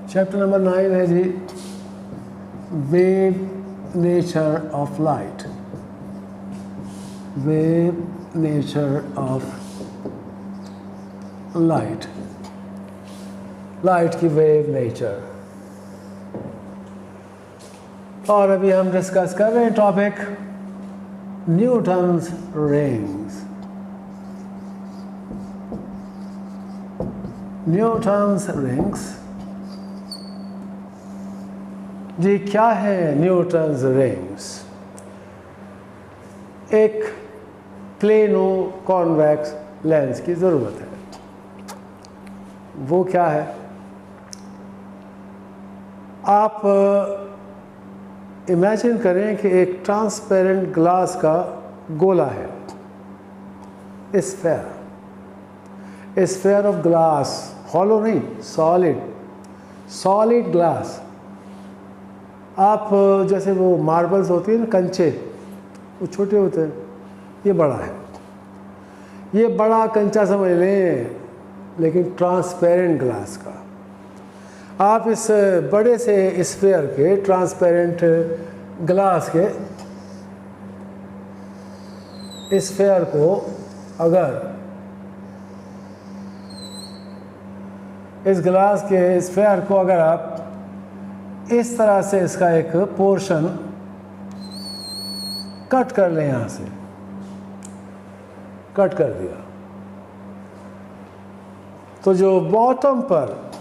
Chapter number 9 है जी wave nature of light. Wave nature of light, light की wave nature. और अभी हम डिस्कस कर रहे हैं topic Newton's rings. Newton's rings जी, क्या है न्यूटन्स रिंग्स? एक प्लेनो कॉन्वेक्स लेंस की ज़रूरत है। वो क्या है? आप इमेजिन करें कि एक ट्रांसपेरेंट ग्लास का गोला है, स्फेयर ऑफ ग्लास, हॉलो नहीं, सॉलिड ग्लास। आप जैसे वो मार्बल्स होती है ना, कंचे, वो छोटे होते हैं, ये बड़ा है, ये बड़ा कंचा समझ लें, लेकिन ट्रांसपेरेंट ग्लास का। आप इस बड़े से स्फेयर के, ट्रांसपेरेंट ग्लास के स्फेयर को अगर इस ग्लास के स्फेयर को अगर आप इस तरह से इसका एक पोर्शन कट कर लें, यहाँ से कट कर दिया, तो जो बॉटम पर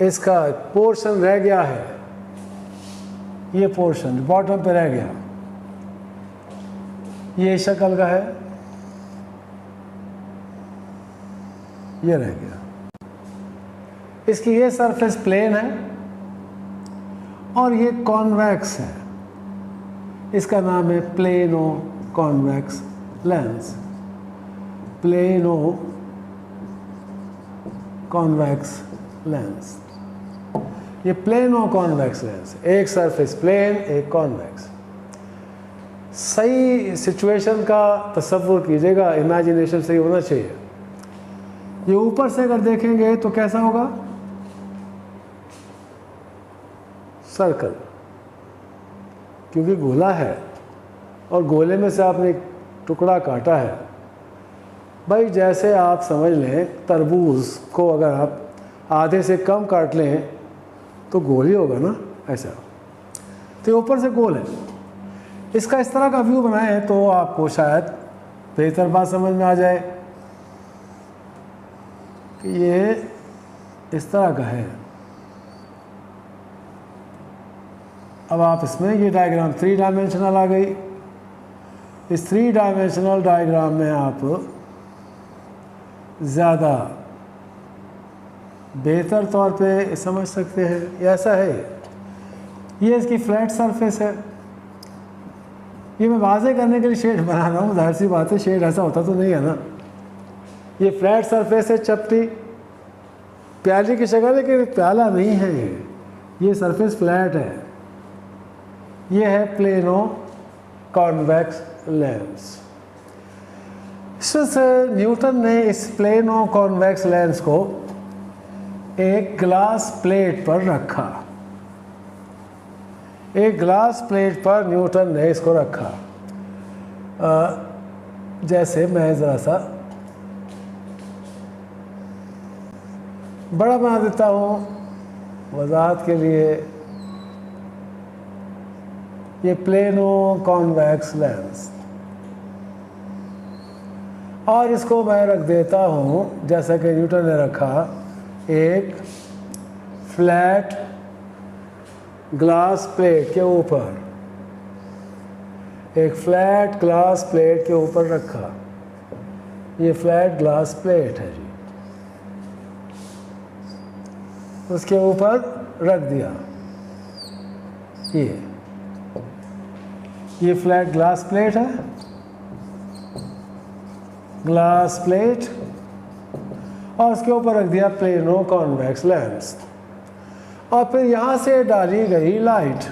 इसका पोर्शन रह गया है, ये पोर्शन बॉटम पे रह गया, ये शक्ल का है, ये रह गया। इसकी ये सरफेस प्लेन है और ये कॉन्वेक्स है। इसका नाम है plano convex lens. Plano convex lens, ये प्लेनो कॉन्वेक्स लेंस, एक सरफेस प्लेन, एक कॉन्वेक्स। सही सिचुएशन का तसव्वुर कीजिएगा, इमेजिनेशन सही होना चाहिए। ये ऊपर से अगर देखेंगे तो कैसा होगा? सर्कल, क्योंकि गोला है और गोले में से आपने एक टुकड़ा काटा है। भाई जैसे आप समझ लें, तरबूज को अगर आप आधे से कम काट लें तो गोल ही होगा ना, ऐसा। तो ऊपर से गोल है। इसका इस तरह का व्यू बनाएं तो आपको शायद बेहतर बात समझ में आ जाए कि ये इस तरह का है। अब आप इसमें ये डायग्राम 3 डायमेंशनल आ गई। इस 3 डायमेंशनल डायग्राम में आप ज़्यादा बेहतर तौर पे समझ सकते हैं। ऐसा है, ये इसकी फ्लैट सरफेस है। ये मैं वाज़े करने के लिए शेड बना रहा हूँ, जाहिर सी बात है, शेड ऐसा होता तो नहीं है ना। ये फ्लैट सरफेस है, चपटी, प्याली की शक्ल, लेकिन प्याला नहीं है ये सरफेस फ्लैट है। ये है प्लेनो कॉन्वेक्स लेंस। इससे न्यूटन ने इस प्लेनो कॉन्वेक्स लेंस को एक ग्लास प्लेट पर रखा। एक ग्लास प्लेट पर न्यूटन ने इसको रखा। जैसे मैं ज़रा सा बड़ा बना देता हूँ वजाहत के लिए। ये प्लेनो कॉन्वेक्स लेंस, और इसको मैं रख देता हूँ जैसा कि न्यूटन ने रखा, एक फ्लैट ग्लास प्लेट के ऊपर। एक फ्लैट ग्लास प्लेट के ऊपर रखा। ये फ्लैट ग्लास प्लेट है जी, उसके ऊपर रख दिया। ये फ्लैट ग्लास प्लेट है, ग्लास प्लेट, और उसके ऊपर रख दिया प्लेनो कॉन्वेक्स लेंस। और फिर यहाँ से डाली गई लाइट।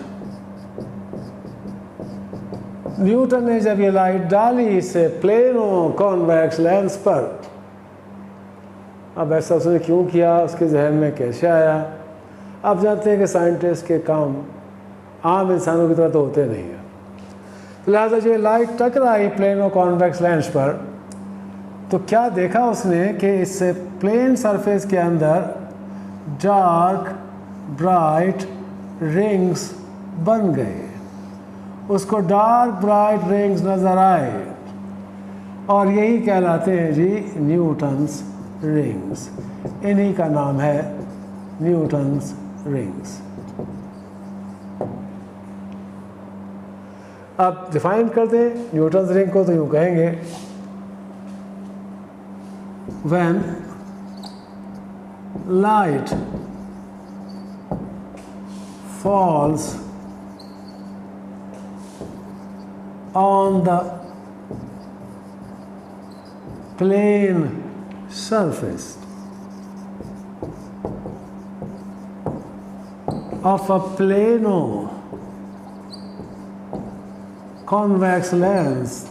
न्यूटन ने जब ये लाइट डाली इसे प्लेनो कॉन्वेक्स लेंस पर, अब ऐसा उसने क्यों किया, उसके जहन में कैसे आया। आप जानते हैं कि साइंटिस्ट के काम आम इंसानों की तरह तो होते नहीं हैं। तो लिहाजा जो लाइट टकराई प्लेन और कॉन्वेक्स लेंस पर, तो क्या देखा उसने कि इससे प्लेन सरफेस के अंदर डार्क ब्राइट रिंग्स बन गए। उसको डार्क ब्राइट रिंग्स नज़र आए और यही कहलाते हैं जी न्यूटन्स रिंग्स। इन्हीं का नाम है न्यूटन्स रिंग्स। अब डिफाइन करते हैं न्यूटन्स रिंग को, तो यूँ कहेंगे when light falls on the plane surface of a plano convex lens,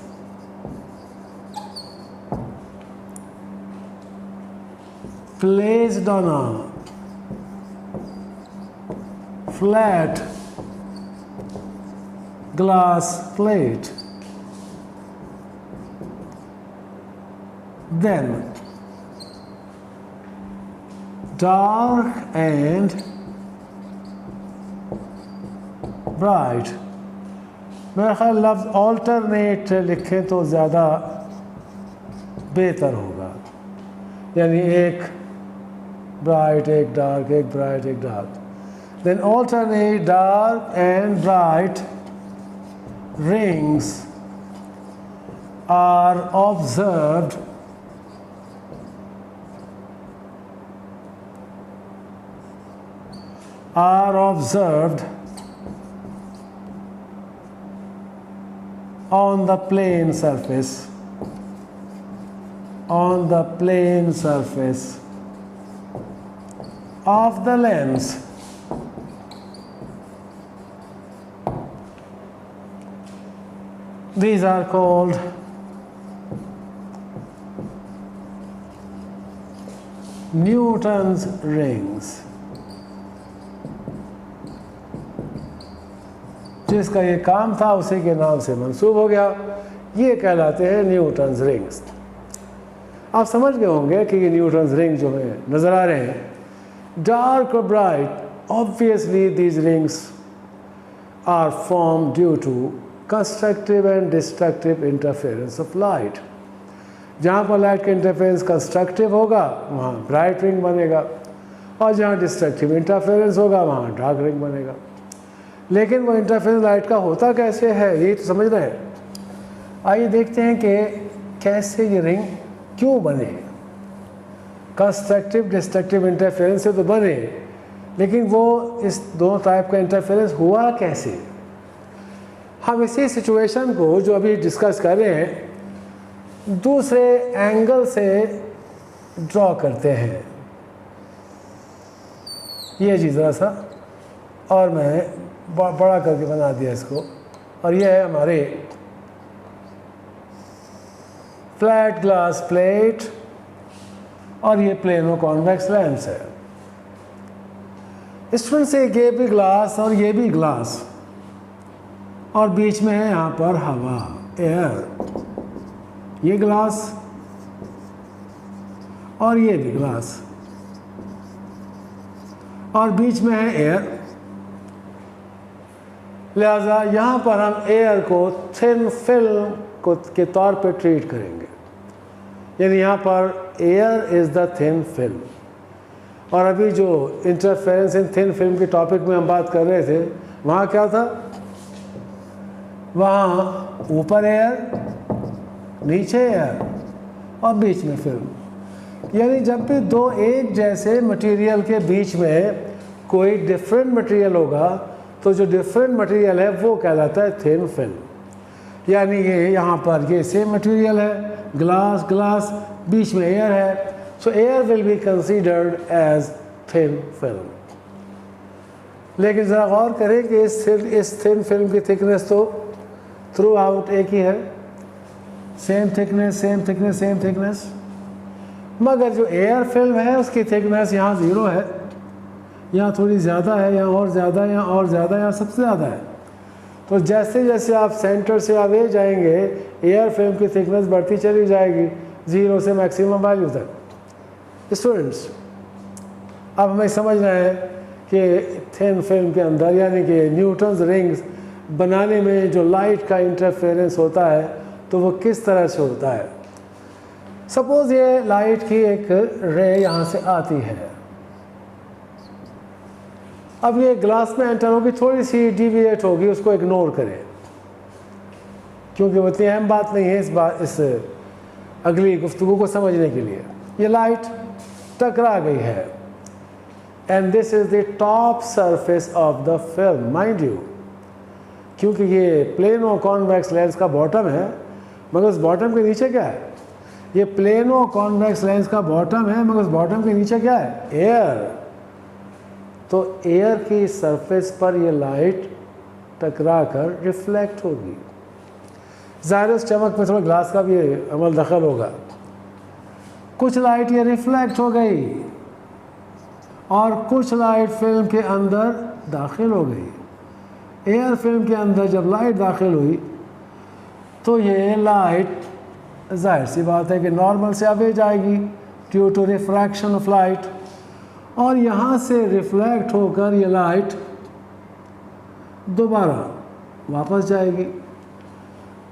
placed on a flat glass plate, then dark and bright, मेरा ख्याल लफ्ज़ ऑल्टरनेट लिखें तो ज़्यादा बेहतर होगा, यानी एक ब्राइट एक डार्क, एक ब्राइट एक dark, then alternate dark and bright rings are observed on the plane surface of the lens. These are called Newton's rings. जिसका ये काम था उसी के नाम से मंसूब हो गया, ये कहलाते हैं न्यूटन्स रिंग्स। आप समझ गए होंगे कि ये न्यूटन्स रिंग जो है नज़र आ रहे हैं, डार्क और bright, obviously these rings are form due to constructive and destructive interference of light. जहाँ पर लाइट का इंटरफेरेंस कंस्ट्रक्टिव होगा वहाँ ब्राइट रिंग बनेगा, और जहाँ डिस्ट्रक्टिव इंटरफेरेंस होगा वहाँ डार्क रिंग बनेगा। लेकिन वो इंटरफेरेंस लाइट का होता कैसे है, ये तो समझ रहे हैं। आइए देखते हैं कि कैसे ये रिंग क्यों बने। कंस्ट्रक्टिव डिस्ट्रक्टिव इंटरफेरेंस से तो बने, लेकिन वो इस दोनों टाइप का इंटरफेरेंस हुआ कैसे। हम इसी सिचुएशन को जो अभी डिस्कस कर रहे हैं दूसरे एंगल से ड्रॉ करते हैं। ये जी ज़रा सा, और मैं बड़ा करके बना दिया इसको, और ये है हमारे फ्लैट ग्लास प्लेट, और ये प्लेनो कॉन्वेक्स लेंस है। इस तरह से ये भी ग्लास और ये भी ग्लास, और बीच में है यहाँ पर हवा, एयर। ये ग्लास और ये भी ग्लास, और बीच में है एयर। लिहाजा यहाँ पर हम एयर को थिन फिल्म को के तौर पे ट्रीट करेंगे, यानी यहाँ पर air is the thin film. और अभी जो इंटरफेरेंस इन थिन फिल्म के टॉपिक में हम बात कर रहे थे, वहाँ क्या था, वहाँ ऊपर एयर, नीचे एयर और बीच में फिल्म। यानी जब भी दो एक जैसे मटेरियल के बीच में कोई डिफरेंट मटेरियल होगा तो जो डिफरेंट मटेरियल है वो कहलाता है थिन फिल्म। यानी ये यहाँ पर ये सेम मटेरियल है, ग्लास ग्लास, बीच में एयर है, so air will be considered as thin film. लेकिन ज़रा गौर करें कि इस थिन फिल्म की थिकनेस तो थ्रू आउट एक ही है, same thickness same thickness same thickness. मगर जो एयर फिल्म है उसकी थिकनेस यहाँ 0 है, यहाँ थोड़ी ज़्यादा है, यहाँ और ज़्यादा, यहाँ और ज़्यादा, यहाँ सबसे ज़्यादा है। तो जैसे जैसे आप सेंटर से अवे जाएंगे एयर फिल्म की थिकनेस बढ़ती चली जाएगी 0 से मैक्सिमम वैल्यू तक। स्टूडेंट्स, अब हमें समझना है कि थिन फिल्म के अंदर यानी कि न्यूटन्स रिंग्स बनाने में जो लाइट का इंटरफेरेंस होता है तो वो किस तरह से होता है। सपोज़ ये लाइट की एक रे यहाँ से आती है, अब ये ग्लास में एंटर होगी, थोड़ी सी डिविएट होगी, उसको इग्नोर करें क्योंकि वो इतनी अहम बात नहीं है इस अगली गुफ्तगू को समझने के लिए। ये लाइट टकरा गई है and this is the top surface of the film, mind you, क्योंकि ये प्लेनो कॉन्वेक्स लेंस का बॉटम है मगर उस बॉटम के नीचे क्या है। ये प्लेनो कॉन्वेक्स लेंस का बॉटम है मगर उस बॉटम के नीचे क्या है, एयर। तो एयर की सरफेस पर ये लाइट टकरा कर रिफ्लेक्ट होगी। ज़ाहिर उस चमक में थोड़ा ग्लास का भी अमल दखल होगा। कुछ लाइट ये रिफ्लेक्ट हो गई और कुछ लाइट फिल्म के अंदर दाखिल हो गई। एयर फिल्म के अंदर जब लाइट दाखिल हुई तो ये लाइट जाहिर सी बात है कि नॉर्मल से अवे जाएगी due to refraction of light, और यहाँ से रिफ्लेक्ट होकर ये लाइट दोबारा वापस जाएगी।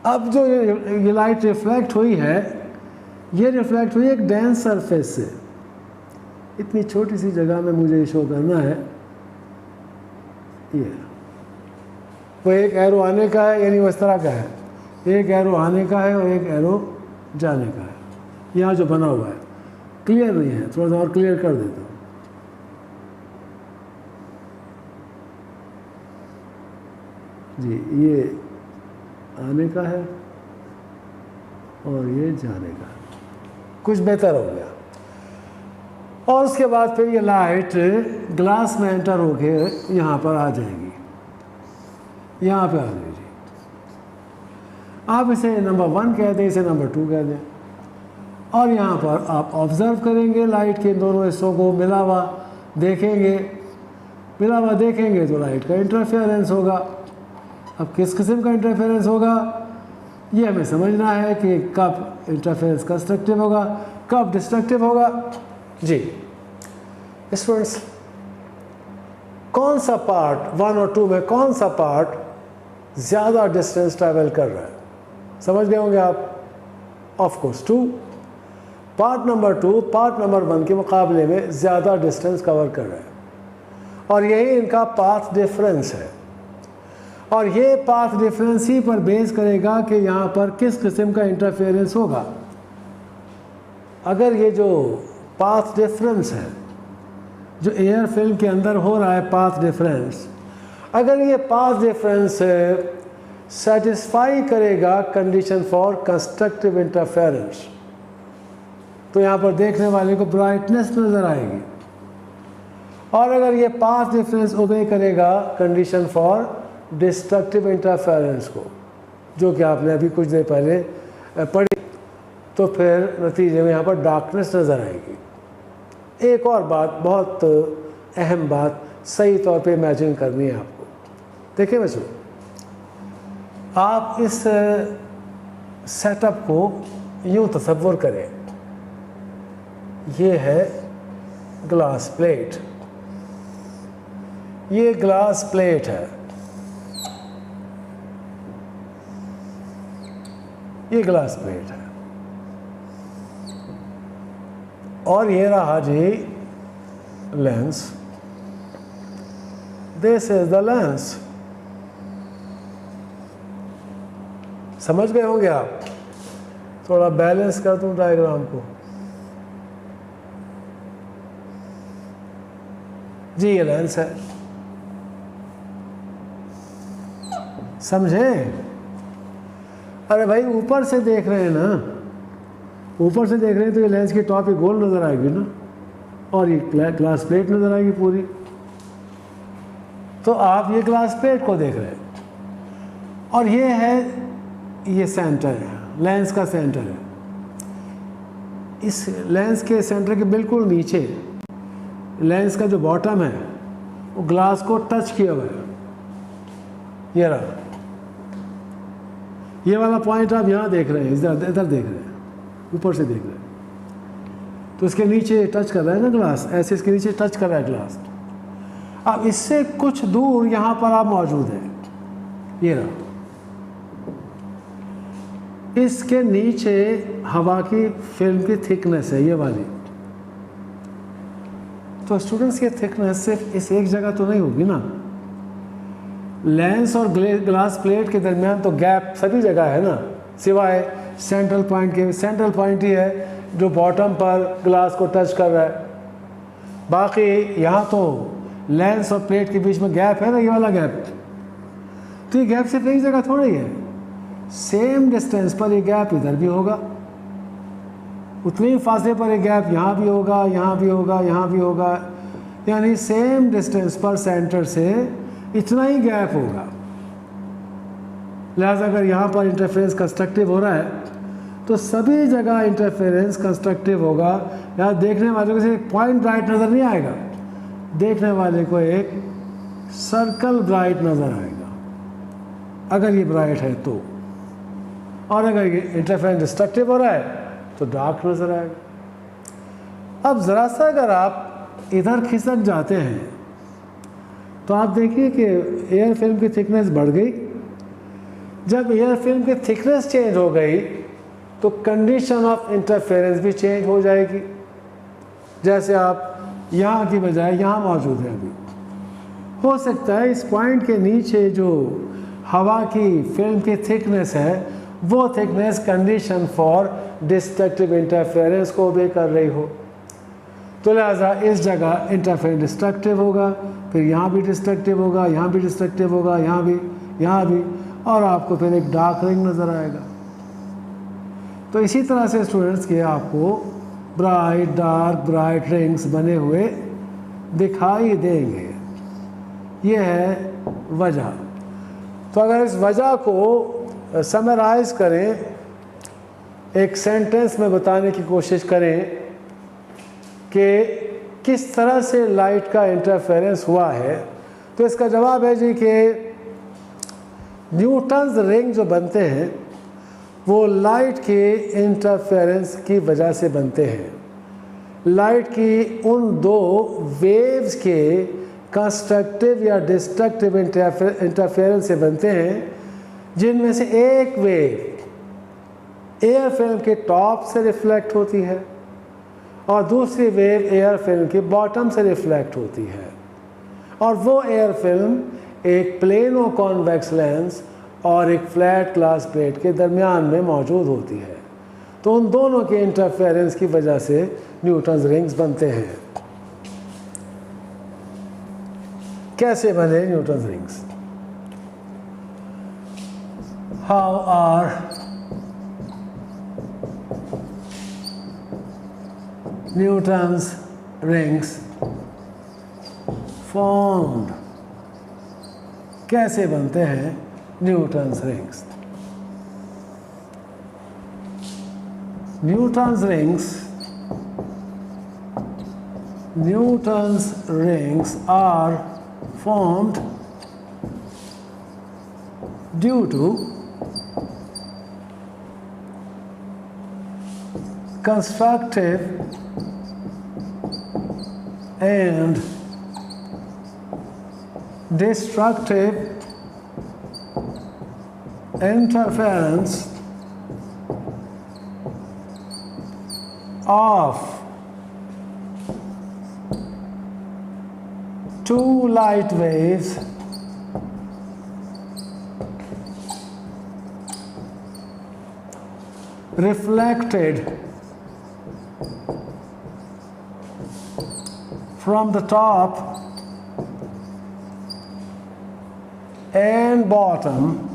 अब जो ये लाइट रिफ्लेक्ट हुई है, ये रिफ्लेक्ट हुई एक डेंस सरफेस से। इतनी छोटी सी जगह में मुझे शो करना है, ये वो एक एरो आने का है, यानी वो इस तरह का है, एक एरो आने का है और एक एरो जाने का है। यहाँ जो बना हुआ है क्लियर नहीं है, थोड़ा सा और क्लियर कर देता हूँ। जी, ये आने का है और ये जाने का है, कुछ बेहतर हो गया। और उसके बाद फिर ये लाइट ग्लास में एंटर होके यहाँ पर आ जाएगी, यहाँ पे आ जाएगी। आप इसे नंबर 1 कह दें, इसे नंबर 2 कह दें, और यहाँ पर आप ऑब्ज़र्व करेंगे लाइट के दोनों हिस्सों को मिला हुआ देखेंगे। मिला हुआ देखेंगे तो लाइट का इंटरफेरेंस होगा। अब किस किस्म का इंटरफेरेंस होगा ये हमें समझना है कि कब इंटरफेरेंस कंस्ट्रक्टिव होगा, कब डिस्ट्रक्टिव होगा। जी स्टूडेंट्स, कौन सा पार्ट 1 और 2 में कौन सा पार्ट ज़्यादा डिस्टेंस ट्रैवल कर रहा है, समझ गए होंगे आप। Of course 2। Part number 2 part number 1 के मुकाबले में ज़्यादा डिस्टेंस कवर कर रहा है और यही इनका पाथ डिफरेंस है। और ये पाथ डिफरेंस ही पर बेस करेगा कि यहाँ पर किस किस्म का इंटरफेरेंस होगा। अगर ये जो पाथ डिफरेंस है जो एयर फिल्म के अंदर हो रहा है, पाथ डिफरेंस, अगर ये पाथ डिफरेंस सेटिस्फाई करेगा कंडीशन फॉर कंस्ट्रक्टिव इंटरफेरेंस, तो यहाँ पर देखने वाले को ब्राइटनेस नज़र आएगी। और अगर ये पाथ डिफरेंस ओबे करेगा कंडीशन फॉर डिस्ट्रक्टिव इंटरफेरेंस को, जो कि आपने अभी कुछ देर पहले पढ़ी, तो फिर नतीजे में यहाँ पर डार्कनेस नज़र आएगी। एक और बात, बहुत अहम बात सही तौर पे इमेजिन करनी है आपको। देखिए बच्चों, आप इस सेटअप को यूँ तसव्वुर करें, ये है ग्लास प्लेट, ये ग्लास प्लेट है, ये ग्लास प्लेट है, और ये रहा जी lens. This is the lens. समझ गए होंगे आप। थोड़ा बैलेंस कर दूं डायग्राम को। जी ये लेंस है, समझे। अरे भाई ऊपर से देख रहे हैं ना, ऊपर से देख रहे हैं तो ये लेंस की टॉप ही गोल नज़र आएगी ना, और ये ग्लास प्लेट नज़र आएगी पूरी। तो आप ये ग्लास प्लेट को देख रहे हैं और ये है, ये सेंटर है, लेंस का सेंटर है। इस लेंस के सेंटर के बिल्कुल नीचे लेंस का जो बॉटम है वो ग्लास को टच किया हुआ है। ये रहा, ये वाला पॉइंट आप यहाँ देख रहे हैं, इधर इधर देख रहे हैं, ऊपर से देख रहे हैं, तो इसके नीचे टच कर रहा है ना ग्लास, ऐसे इसके नीचे टच कर रहा है ग्लास। अब इससे कुछ दूर यहाँ पर आप मौजूद हैं, ये रहा, इसके नीचे हवा की फिल्म की थिकनेस है ये वाली। तो स्टूडेंट्स की थिकनेस सिर्फ इस एक जगह तो नहीं होगी ना, लेंस और ग्लास प्लेट के दरमियान तो गैप सभी जगह है ना, सिवाय सेंट्रल पॉइंट के। सेंट्रल पॉइंट ही है जो बॉटम पर ग्लास को टच कर रहा है, बाकी यहाँ तो लेंस और प्लेट के बीच में गैप है ना, ये वाला गैप। तो ये गैप सिर्फ एक जगह थोड़ी है, सेम डिस्टेंस पर ये गैप इधर भी होगा, उतने ही फासले पर एक गैप यहाँ भी होगा, यहाँ भी होगा, यहाँ भी होगा, यानी सेम डिस्टेंस पर सेंटर से इतना ही गैप होगा। लिहाजा अगर यहाँ पर इंटरफेरेंस कंस्ट्रक्टिव हो रहा है तो सभी जगह इंटरफेरेंस कंस्ट्रक्टिव होगा। यहाँ देखने वाले को सिर्फ पॉइंट ब्राइट नज़र नहीं आएगा, देखने वाले को एक सर्कल ब्राइट नज़र आएगा अगर ये ब्राइट है तो, और अगर ये इंटरफेरेंस डिस्ट्रक्टिव हो रहा है तो डार्क नज़र आएगा। अब ज़रा सा अगर आप इधर खिसक जाते हैं तो आप देखिए कि एयर फिल्म की थिकनेस बढ़ गई। जब एयर फिल्म की थिकनेस चेंज हो गई तो कंडीशन ऑफ इंटरफेरेंस भी चेंज हो जाएगी। जैसे आप यहाँ की बजाय यहाँ मौजूद हैं अभी, हो सकता है इस पॉइंट के नीचे जो हवा की फिल्म की थिकनेस है वो thickness condition for destructive interference को भी कर रही हो, तो लिहाजा इस जगह इंटरफेरेंस डिस्ट्रक्टिव होगा, फिर यहाँ भी डिस्ट्रक्टिव होगा, यहाँ भी डिस्ट्रक्टिव होगा, यहाँ भी, और आपको फिर एक डार्क रिंग नज़र आएगा। तो इसी तरह से स्टूडेंट्स के आपको ब्राइट डार्क ब्राइट रिंग्स बने हुए दिखाई देंगे। ये है वजह। तो अगर इस वजह को समराइज करें, एक सेंटेंस में बताने की कोशिश करें कि किस तरह से लाइट का इंटरफेरेंस हुआ है, तो इसका जवाब है जी कि न्यूटन्स रिंग जो बनते हैं वो लाइट के इंटरफेरेंस की वजह से बनते हैं। लाइट की उन दो वेव्स के कंस्ट्रक्टिव या डिस्ट्रक्टिव इंटरफेरेंस से बनते हैं, जिनमें से एक वेव एयर फिल्म के टॉप से रिफ्लेक्ट होती है और दूसरी वेव एयर फिल्म के बॉटम से रिफ्लेक्ट होती है, और वो एयर फिल्म एक प्लेनो कॉन्वेक्स लेंस और एक फ्लैट ग्लास प्लेट के दरमियान में मौजूद होती है। तो उन दोनों के इंटरफेरेंस की वजह से न्यूटन्स रिंग्स बनते हैं। कैसे बने Newton's rings? How are Newton's rings formed? कैसे बनते हैं Newton's rings? Newton's rings are formed due to constructive and destructive interference of two light waves reflected from the top and bottom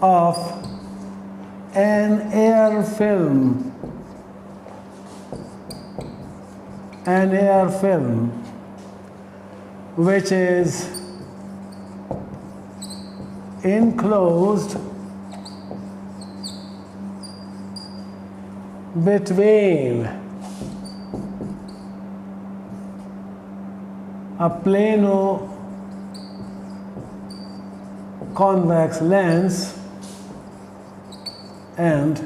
of an air film which is enclosed between a plano convex lens and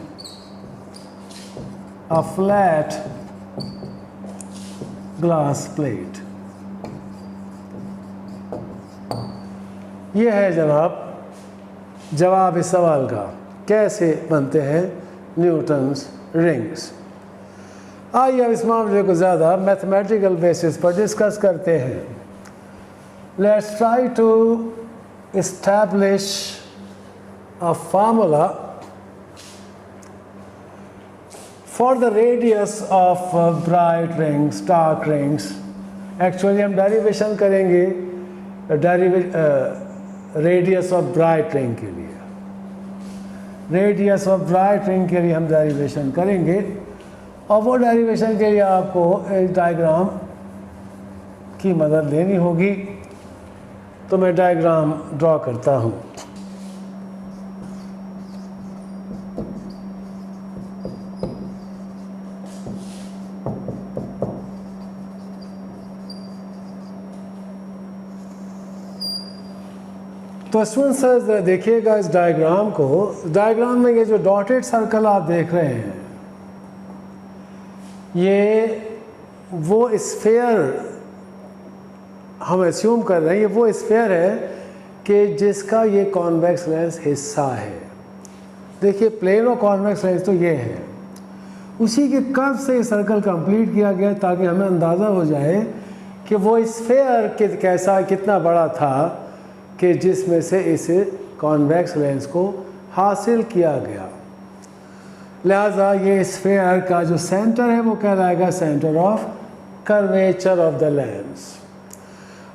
a flat glass plate। ये है जनाब जवाब इस सवाल का, कैसे बनते हैं न्यूटन्स रिंग्स। आइए अब इस मामले को ज़्यादा मैथमेटिकल बेसिस पर डिस्कस करते हैं। Let's try to establish a formula for the radius of bright rings, dark rings। Actually हम डेरिवेशन करेंगे रेडियस ऑफ ब्राइट रिंग के लिए। रेडियस ऑफ ब्राइट रिंग के लिए हम डेरिवेशन करेंगे और वो डेरिवेशन के लिए आपको एक डायग्राम की मदद लेनी होगी। तो मैं डायग्राम ड्रॉ करता हूँ। तो स्टूडेंट्स ज़रा देखिएगा इस डायग्राम को। डायग्राम में ये जो डॉटेड सर्कल आप देख रहे हैं, ये वो स्फीयर हम एस्यूम कर रहे हैं, ये वो स्फीयर है कि जिसका ये कॉन्वेक्स लेंस हिस्सा है। देखिए प्लेनो कॉन्वेक्स लेंस तो ये है, उसी के कर्व से ये सर्कल कंप्लीट किया गया ताकि हमें अंदाज़ा हो जाए कि वो स्फीयर कैसा कितना बड़ा था कि जिसमें से इस कॉन्वेक्स लेंस को हासिल किया गया। लिहाजा ये स्फीयर का जो सेंटर है वो कहलाएगा centre of curvature of the lens,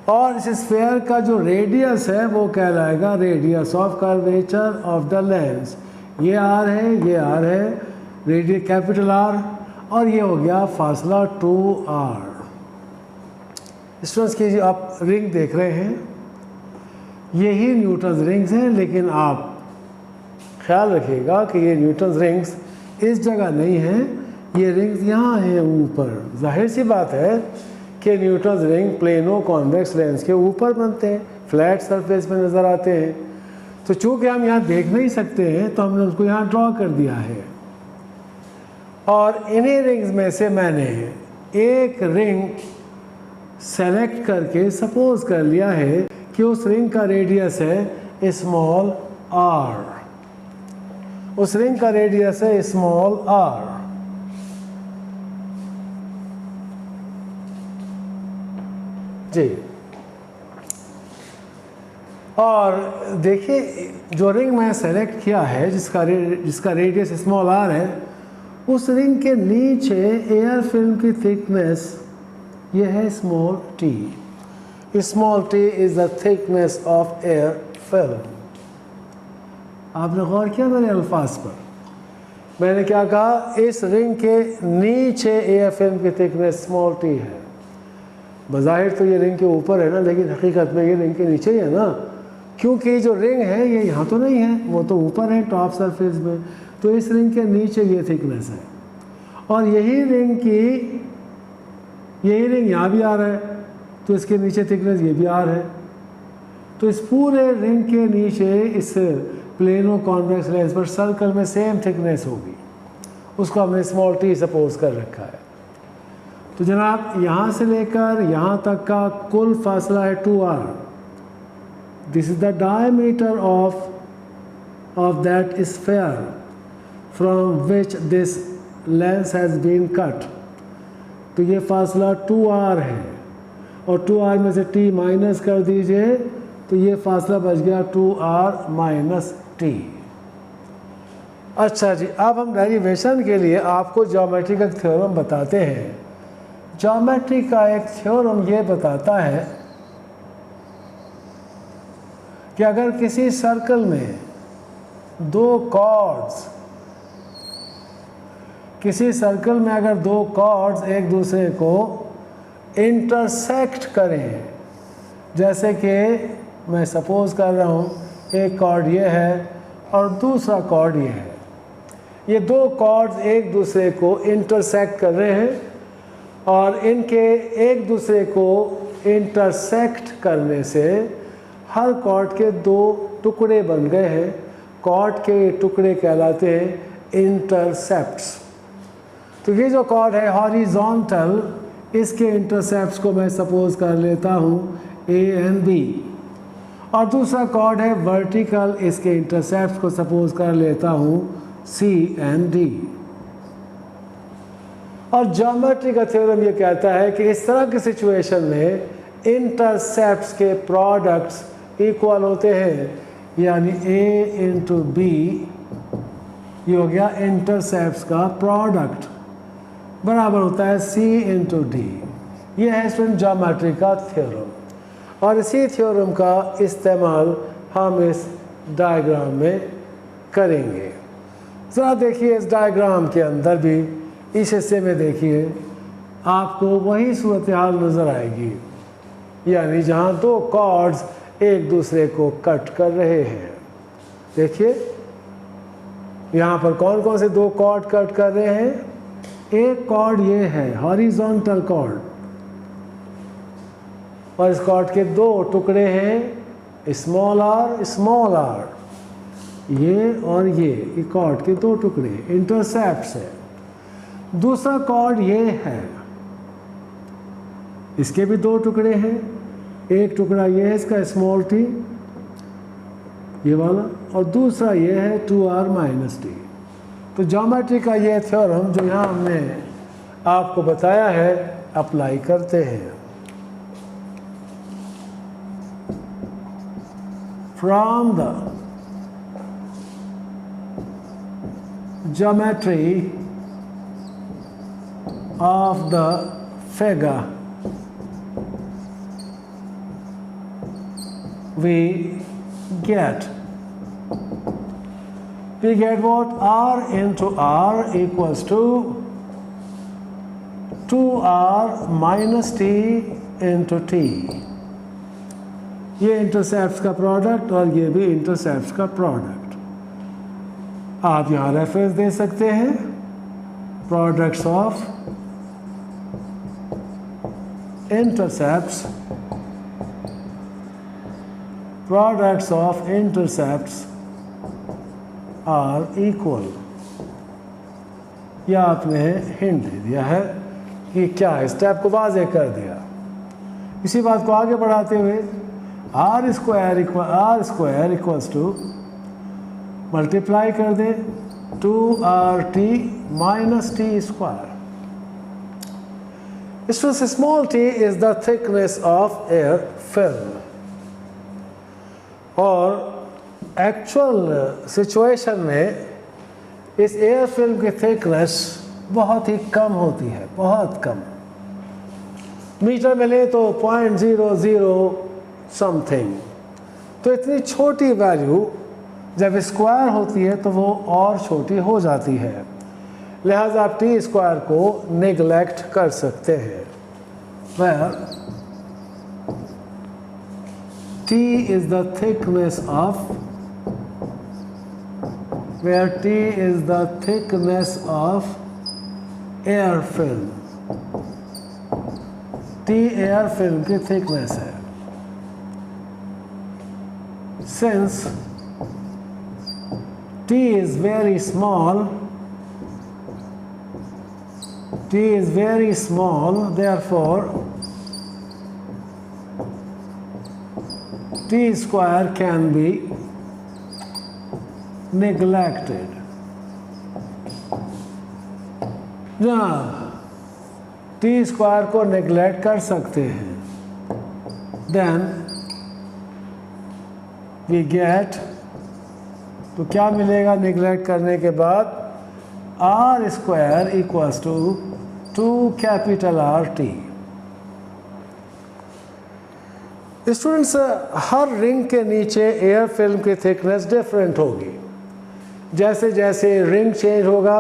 और इस स्फीयर का जो रेडियस है वो कहलाएगा radius of curvature of the lens. ये आर है, ये आर है, रेडियस कैपिटल आर, और ये हो गया फासला 2r। स्टूडेंट्स की आप रिंग देख रहे हैं, यही न्यूटन्स रिंग्स हैं, लेकिन आप ख्याल रखिएगा कि ये न्यूटन्स रिंग्स इस जगह नहीं हैं, ये रिंग्स यहाँ हैं ऊपर। जाहिर सी बात है कि Newton's ring plano convex lens के ऊपर बनते हैं, फ्लैट सरफेस में नज़र आते हैं। तो चूँकि हम यहाँ देख नहीं सकते हैं तो हमने उसको यहाँ ड्रॉ कर दिया है, और इन्हीं रिंग्स में से मैंने एक रिंग सेलेक्ट करके सपोज कर लिया है कि उस रिंग का रेडियस है स्मॉल r, उस रिंग का रेडियस है स्मॉल r। जी, और देखिए जो रिंग मैं सेलेक्ट किया है जिसका रेडियस स्मॉल r है, उस रिंग के नीचे एयर फिल्म की थिकनेस ये है small t। Small t is the thickness of air film। आपने गौर किया मेरे अल्फाज पर? मैंने क्या कहा? इस रिंग के नीचे एयर फिल्म की थिकनेस स्मॉल t है। बज़ाहिर तो ये रिंग के ऊपर है ना, लेकिन हकीकत में ये रिंग के नीचे ही है ना, क्योंकि जो रिंग है ये यहाँ तो नहीं है, वो तो ऊपर है टॉप सरफेस में। तो इस रिंग के नीचे ये थिकनेस है, और यही रिंग यहाँ भी आ रहा है, तो इसके नीचे थिकनेस ये भी आर है। तो इस पूरे रिंग के नीचे इस प्लेनो कॉन्वेक्स लेंस पर सर्कल में सेम थिकनेस होगी, उसको हमने स्मॉल t सपोज कर रखा है। तो जनाब यहाँ से लेकर यहाँ तक का कुल फासला है 2r। This is the diameter of that sphere from which this lens has been cut. तो ये फासला 2r है, और 2r में से t माइनस कर दीजिए तो ये फासला बच गया 2r माइनस t। अच्छा जी, अब हम डेरिवेशन के लिए आपको ज्योमेट्री का थ्योरम बताते हैं। ज्योमेट्री का एक थ्योरम ये बताता है कि अगर किसी सर्कल में दो कॉर्ड्स एक दूसरे को इंटरसेक्ट करें, जैसे कि मैं सपोज कर रहा हूँ एक कॉर्ड ये है और दूसरा कॉर्ड ये है, ये दो कॉर्ड्स एक दूसरे को इंटरसेक्ट कर रहे हैं और इनके एक दूसरे को इंटरसेक्ट करने से हर कॉर्ड के दो टुकड़े बन गए हैं। कॉर्ड के टुकड़े कहलाते हैं इंटरसेप्ट्स। तो ये जो कॉर्ड है हॉरिजॉन्टल, इसके इंटरसेप्ट्स को मैं सपोज कर लेता हूँ ए एंड बी, और दूसरा कॉर्ड है वर्टिकल, इसके इंटरसेप्ट्स को सपोज कर लेता हूँ सी एंड डी। और ज्योमेट्री का थ्योरम ये कहता है कि इस तरह की सिचुएशन में इंटरसेप्ट्स के प्रोडक्ट्स इक्वल होते हैं, यानी ए इंटू बी, ये हो गया इंटरसेप्ट्स का प्रोडक्ट, बराबर होता है सी इंटू डी। ये है स्टूडेंट ज्योमेट्री का थ्योरम, और इसी थ्योरम का इस्तेमाल हम इस डायग्राम में करेंगे। ज़रा देखिए इस डायग्राम के अंदर भी, इस हिस्से में देखिए आपको वही सूरत हाल नज़र आएगी, यानी जहाँ दो कॉर्ड्स एक दूसरे को कट कर रहे हैं। देखिए यहाँ पर कौन कौन से दो कॉर्ड कट कर रहे हैं। एक कॉर्ड ये है हॉरिजॉन्टल कॉर्ड, और इस कॉर्ड के दो टुकड़े हैं स्मॉल आर, ये और ये कॉर्ड के दो टुकड़े इंटरसेप्ट्स है। दूसरा कॉर्ड ये है, इसके भी दो टुकड़े हैं, एक टुकड़ा ये है इसका स्मॉल टी, ये वाला, और दूसरा ये है 2r माइनस टी। तो ज्योमेट्री का ये थ्योरम जो यहाँ हमने आपको बताया है अप्लाई करते हैं। From the geometry of the figure we get what? R into R equals to 2R minus T into T। ये इंटरसेप्ट्स का प्रोडक्ट और ये भी इंटरसेप्ट्स का प्रोडक्ट। आप यहाँ रेफरेंस दे सकते हैं, products of intercepts are equal। यह आपने हिंट दे दिया है कि क्या है, स्टेप को वाज़े कर दिया। इसी बात को आगे बढ़ाते हुए R square equals to multiply कर दें 2RT minus T square. Small t is the thickness of air film, और एक्चुअल सिचुएशन में इस एयर फिल्म की थिकनेस बहुत ही कम होती है, बहुत कम। मीटर में ले तो 0.00 समथिंग। तो इतनी छोटी वैल्यू जब स्क्वायर होती है तो वो और छोटी हो जाती है, लिहाजा आप टी स्क्वायर को नेगलेक्ट कर सकते हैं। Where T is the thickness of air film। T air film की थिकनेस है। Since T is very small, therefore T square can be neglected। जहाँ T स्क्वायर को नेगलेक्ट कर सकते हैं, देन वी गेट, तो क्या मिलेगा नेगलेक्ट करने के बाद? R square equals to 2R T। Students, हर रिंग के नीचे एयर फिल्म की थिकनेस डिफरेंट होगी। जैसे जैसे रिंग चेंज होगा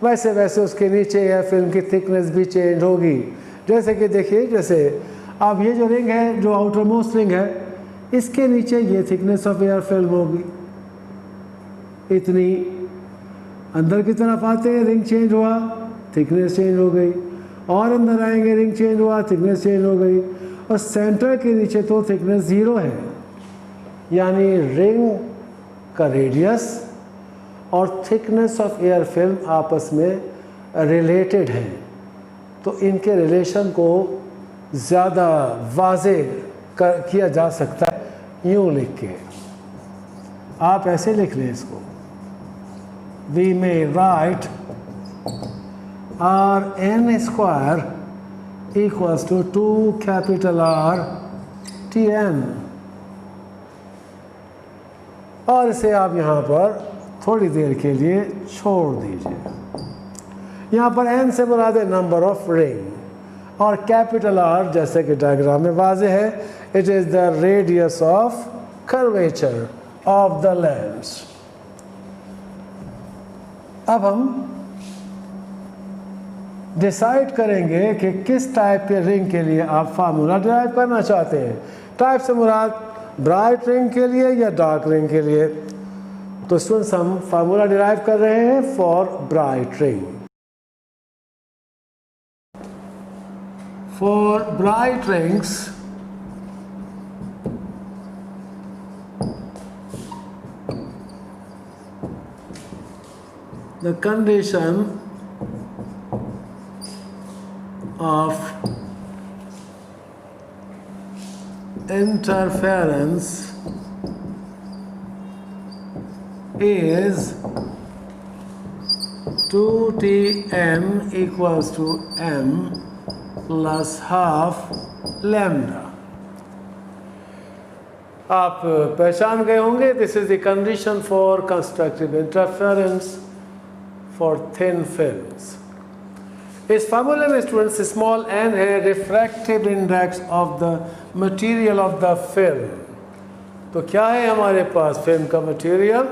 वैसे वैसे उसके नीचे एयर फिल्म की थिकनेस भी चेंज होगी। जैसे कि देखिए, जैसे अब ये जो रिंग है, जो आउटर मोस्ट रिंग है, इसके नीचे ये थिकनेस ऑफ एयर फिल्म होगी इतनी, अंदर की तरफ आते हैं रिंग चेंज हुआ, थिकनेस चेंज हो गई, और अंदर आएंगे रिंग चेंज हुआ, थिकनेस चेंज हो गई, और सेंटर के नीचे तो थिकनेस 0 है। यानी रिंग का रेडियस और थिकनेस ऑफ एयर फिल्म आपस में रिलेटेड हैं, तो इनके रिलेशन को ज़्यादा वाज़े किया जा सकता है यूँ लिख के। आप ऐसे लिख लें इसको, we may write Rn square equals to 2 capital R Tn, और इसे आप यहाँ पर थोड़ी देर के लिए छोड़ दीजिए। यहाँ पर n से मुराद है नंबर ऑफ रिंग, और कैपिटल R जैसे कि डायग्राम में वाज़े है, it is the radius of curvature of the lens. अब हम डिसाइड करेंगे कि किस टाइप के रिंग के लिए आप फार्मूला डिराइव करना चाहते हैं। टाइप से मुराद ब्राइट रिंग के लिए या डार्क रिंग के लिए। तो स्टूडेंट्स हम फार्मूला डिराइव कर रहे हैं for bright ring. For bright rings the condition of interference is 2Tn equals to m plus half lambda। आप पहचान गए होंगे, this is the condition for constructive interference for thin films. इस फार्मूले में स्टूडेंट्स स्मॉल n है refractive index of the material of the film. तो क्या है हमारे पास फिल्म का मटेरियल?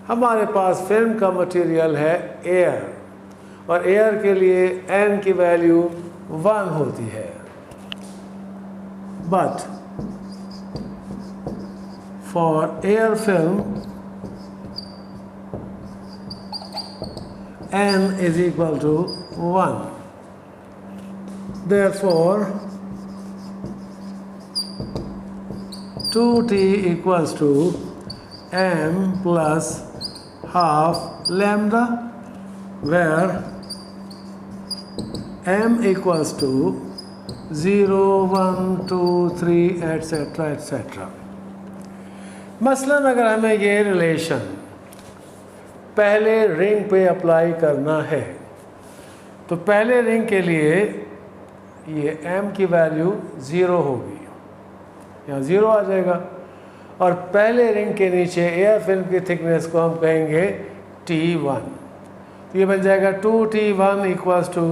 हमारे पास फिल्म का मटेरियल है एयर, और एयर के लिए n की वैल्यू 1 होती है। But for air film n is equal to 1. Therefore 2T equals to m plus half lambda, where m equals to 0, 1, 2, 3 etc etc। मसलन अगर हमें ये रिलेशन पहले रिंग पे अप्लाई करना है, तो पहले रिंग के लिए ये m की वैल्यू 0 होगी, यहाँ 0 आ जाएगा, और पहले रिंग के नीचे एयर फिल्म की थिकनेस को हम कहेंगे T1। तो ये बन जाएगा 2T1 equals to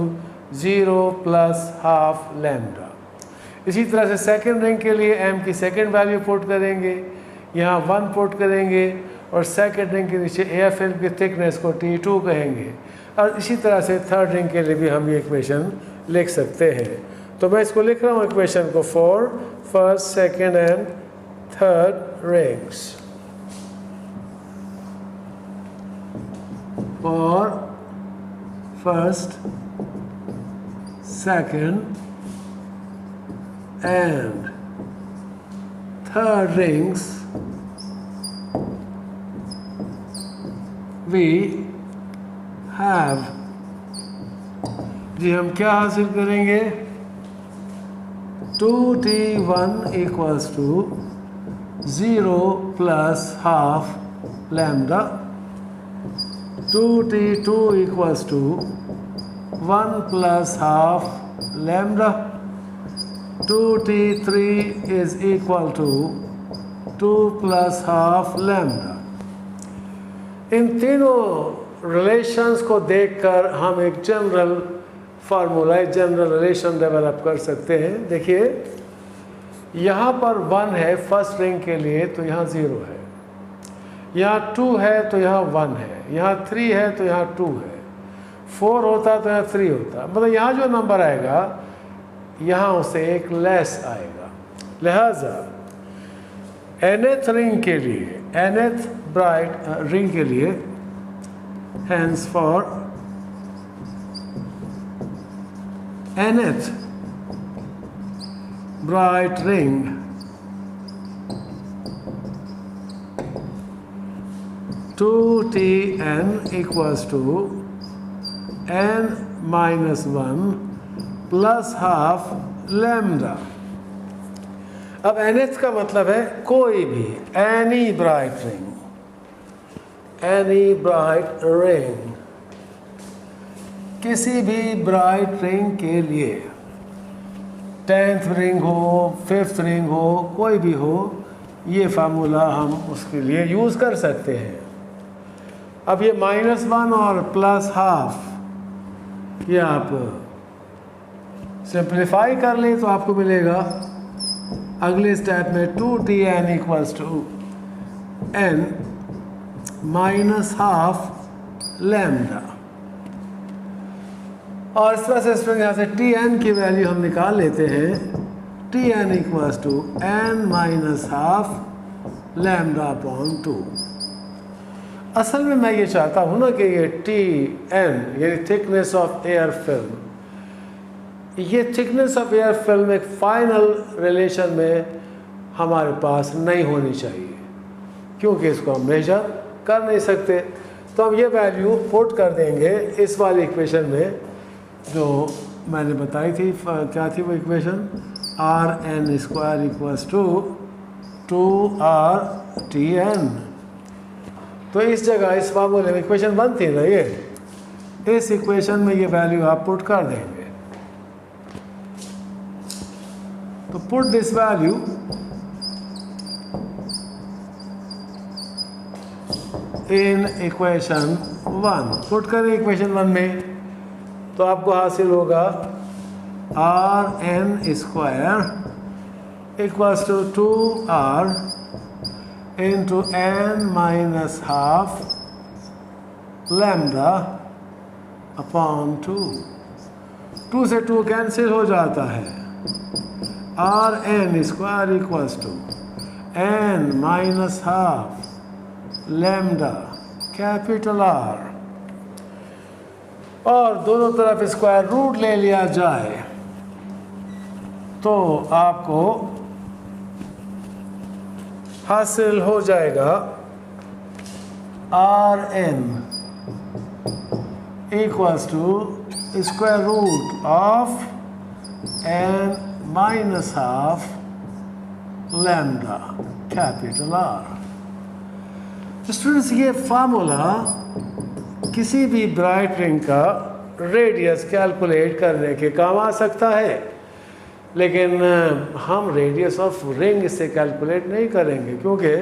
0 plus half lambda. इसी तरह से सेकेंड रिंग के लिए m की सेकेंड वैल्यू पुट करेंगे, यहाँ 1 पुट करेंगे, और सेकेंड रिंग के नीचे एयर फिल्म की थिकनेस को T2 कहेंगे। और इसी तरह से थर्ड रिंग के लिए भी हम ये इक्वेशन लिख सकते हैं। तो मैं इसको लिख रहा हूँ इक्वेशन को for first, second and third rings. For first, second and third rings we have, जी हम क्या हासिल करेंगे? 2T1 equals to 0 plus half lambda, 2T2 equals to 1 plus half lambda, 2T3 is equal to 2 plus half lambda. इन तीनों relations को देखकर हम एक general formula, general relation develop कर सकते हैं। देखिए यहाँ पर 1 है फर्स्ट रिंग के लिए, तो यहाँ 0 है, यहाँ 2 है तो यहाँ 1 है, यहाँ 3 है तो यहाँ 2 है, 4 होता तो यहाँ 3 होता, मतलब यहाँ जो नंबर आएगा यहाँ उसे एक लेस आएगा। लिहाजा nth रिंग के लिए, nth ब्राइट रिंग के लिए hence for nth bright ring to Tn equals to n minus 1 plus half lambda। अब nth का मतलब है कोई भी, एनी ब्राइट रिंग, किसी भी ब्राइट रिंग के लिए, 10th रिंग हो, 5th रिंग हो, कोई भी हो, ये फार्मूला हम उसके लिए यूज़ कर सकते हैं। अब ये -1 और प्लस हाफ, ये आप सिंप्लीफाई कर लें तो आपको मिलेगा अगले स्टेप में 2Tn equals to n minus half lambda. और इस तरह से स्टूडेंट यहाँ से Tn की वैल्यू हम निकाल लेते हैं, Tn equals to n minus half lambda upon 2। असल में मैं ये चाहता हूँ ना कि ये Tn यानी थिकनेस ऑफ एयर फिल्म, ये थिकनेस ऑफ एयर फिल्म एक फाइनल रिलेशन में हमारे पास नहीं होनी चाहिए, क्योंकि इसको हम मेजर कर नहीं सकते। तो हम ये वैल्यू पुट कर देंगे इस वाली इक्वेशन में जो मैंने बताई थी। क्या थी वो equation? Rn square equals to 2RTn। तो इस जगह इस फार्मूले में इक्वेशन 1 थी ना, ये इस इक्वेशन में ये वैल्यू आप पुट कर देंगे। तो put this value in equation 1, put करें इक्वेशन 1 में, तो आपको हासिल होगा Rn square equals to 2R into n minus half lambda upon 2। 2 से 2 कैंसिल हो जाता है। Rn square equals to n minus half lambda capital R, और दोनों तरफ स्क्वायर रूट ले लिया जाए तो आपको हासिल हो जाएगा Rn equals to square root of n minus half lambda capital R। Students, ये फार्मूला किसी भी ब्राइट रिंग का रेडियस कैलकुलेट करने के काम आ सकता है, लेकिन हम रेडियस ऑफ रिंग इससे कैलकुलेट नहीं करेंगे क्योंकि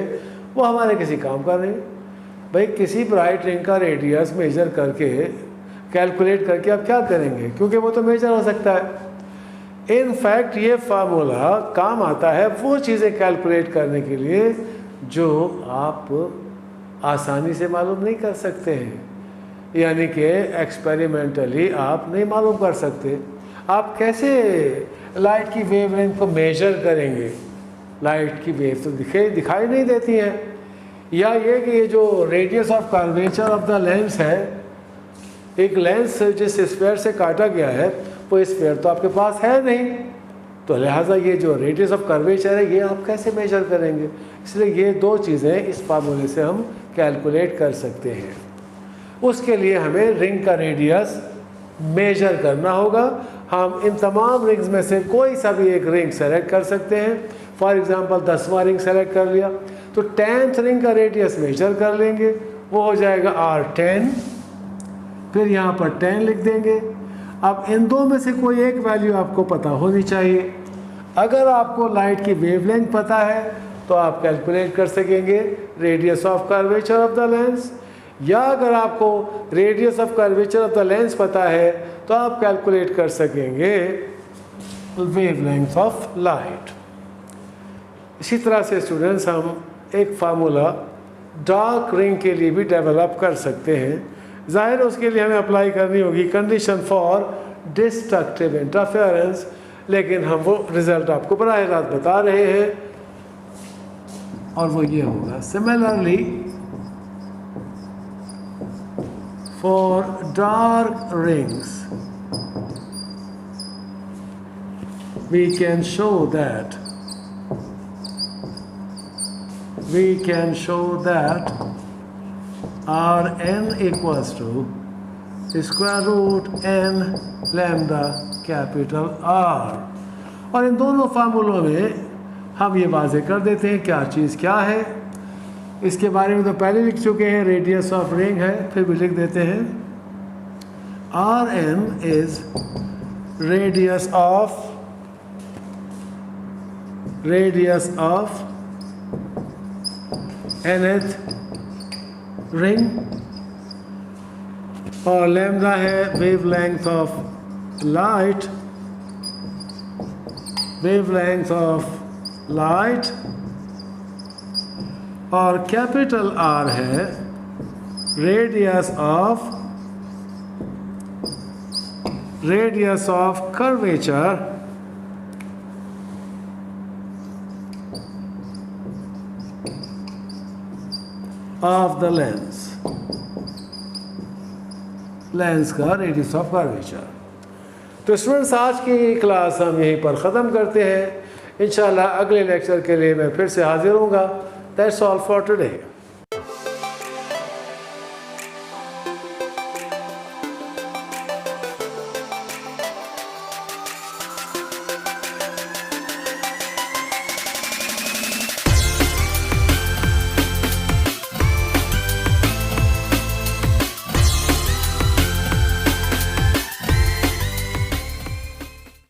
वो हमारे किसी काम का नहीं। भाई किसी ब्राइट रिंग का रेडियस मेजर करके कैलकुलेट करके आप क्या करेंगे, क्योंकि वो तो मेजर हो सकता है। इन फैक्ट ये फार्मूला काम आता है वो चीज़ें कैलकुलेट करने के लिए जो आप आसानी से मालूम नहीं कर सकते हैं, यानी कि एक्सपेरिमेंटली आप नहीं मालूम कर सकते। आप कैसे लाइट की वेवलेंथ को मेजर करेंगे? लाइट की वेव तो दिखाई नहीं देती हैं। या ये कि ये जो radius of curvature of the lens है, एक लेंस जिस स्फीयर से काटा गया है वो स्फीयर तो आपके पास है नहीं, तो लिहाजा ये जो रेडियस ऑफ कर्वेचर है ये आप कैसे मेजर करेंगे? इसलिए ये दो चीज़ें इस फार्मूले से हम कैलकुलेट कर सकते हैं। उसके लिए हमें रिंग का रेडियस मेजर करना होगा। हम इन तमाम रिंग्स में से कोई सा भी एक रिंग सेलेक्ट कर सकते हैं। फॉर एग्जांपल 10वां रिंग सेलेक्ट कर लिया तो 10th रिंग का रेडियस मेजर कर लेंगे, वो हो जाएगा R10, फिर यहाँ पर 10 लिख देंगे। अब इन दो में से कोई एक वैल्यू आपको पता होनी चाहिए। अगर आपको लाइट की वेवलेंथ पता है तो आप कैलकुलेट कर सकेंगे radius of curvature of the lens, या अगर आपको radius of curvature of the lens पता है तो आप कैलकुलेट कर सकेंगे वेवलेंथ ऑफ लाइट। इसी तरह से स्टूडेंट्स हम एक फार्मूला डार्क रिंग के लिए भी डेवलप कर सकते हैं। जाहिर है उसके लिए हमें अप्लाई करनी होगी कंडीशन फॉर डिस्ट्रक्टिव इंटरफेरेंस, लेकिन हम वो रिजल्ट आपको बराह रास्त बता रहे हैं और वो ये होगा। Similarly for dark rings, we can show that Rn equals to square root n lambda capital R। और इन दोनों फार्मूलों में हम ये वाजे कर देते हैं क्या चीज़ क्या है। इसके बारे में तो पहले लिख चुके हैं, रेडियस ऑफ रिंग है, फिर भी लिख देते हैं Rn is radius of nth ring, और लैम्डा है वेवलेंथ ऑफ लाइट, और कैपिटल R है radius of curvature of the lens का रेडियस ऑफ कर्वेचर। तो स्टूडेंट्स, आज की क्लास हम यहीं पर ख़त्म करते हैं। इंशाल्लाह अगले लेक्चर के लिए मैं फिर से हाजिर होऊंगा। That's all for today.